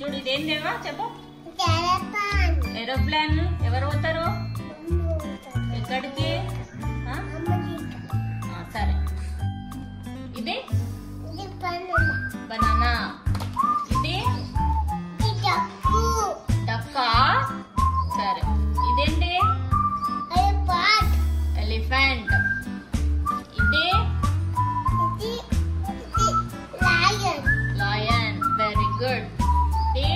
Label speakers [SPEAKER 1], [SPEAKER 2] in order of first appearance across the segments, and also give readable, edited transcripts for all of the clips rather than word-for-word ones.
[SPEAKER 1] చూడు ఇదేం దేవా చెప్పు. ఏరోప్లేన్ ఎవరు పోతారు ఎక్కడికి? సరే ఇది బనానా. ఇది డక్కా. సరే ఇదేంటి? ఎలిఫెంట్. ఇది లయన్. Very good. ఇది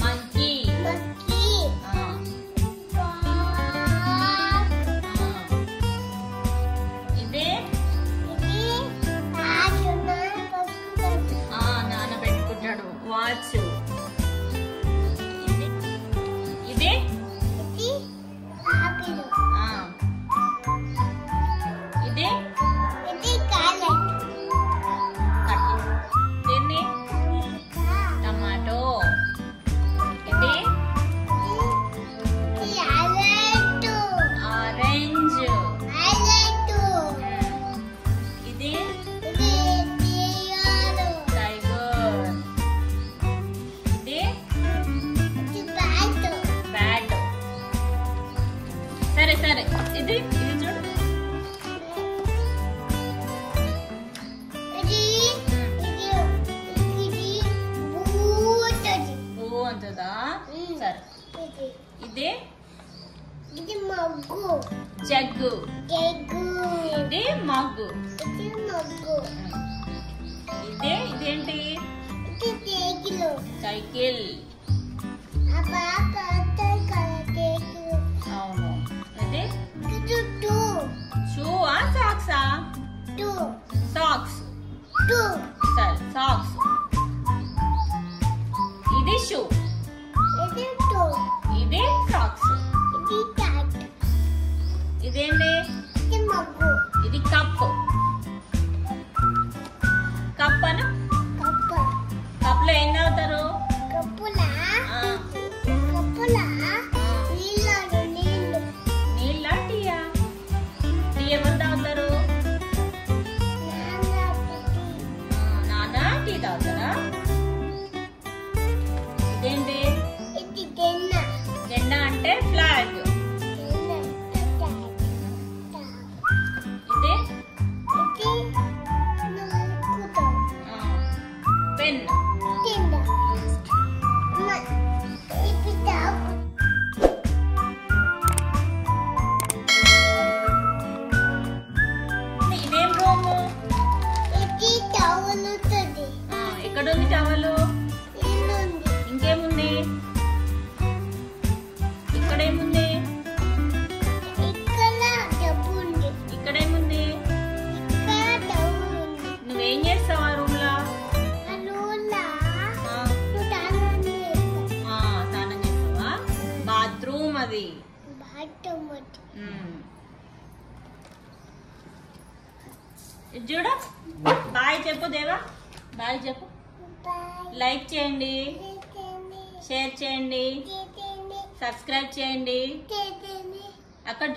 [SPEAKER 1] మంకీ. ఇది నానబెట్టుకుంటాడు వాచ్. ఇది ఇది దీన్ని టమాటో. ఇది ఆరెంజ్. ఇది టైగర్. ఇది బ్యాట్. సరే సరే ఇది చూడు. పువ్వు అంతదా. సరే ఇది
[SPEAKER 2] మగ్గు.
[SPEAKER 1] జగ్గు. ఇది మగ్గు. ఇదేంటి? సైకిల్. అవును. ఇది షూవా సాక్సా? సాక్స్. సరే సాక్స్. ఇది షూ. ఇది సాక్స్. ఇదేంటి? ఇది కప్. కప్ అను. కప్ లో ఏం తాగుతారు? నీళ్ళ టీయా? టీ ఎవరు తాగుతారు? నాన్న టీ తాగుతారా? ఇదేంటి? జెండా అంటే ఫ్లాగ్. ఇది పెన్. ఇదేం రూము? ఎక్కడుంది టవలు? ఇంకేముంది? ఇక్కడేముంది? ఇక్కడేముంది? నువ్వేం చేస్తావు ఆ రూమ్ లో? స్నానం చేస్తావా? బాత్రూమ్ అది. చూడ. బాయ్ చెప్పు దేవా. బాయ్ చెప్పు. లైక్ చేయండి, షేర్ చేయండి, సబ్స్క్రైబ్ చేయండి. అక్కడ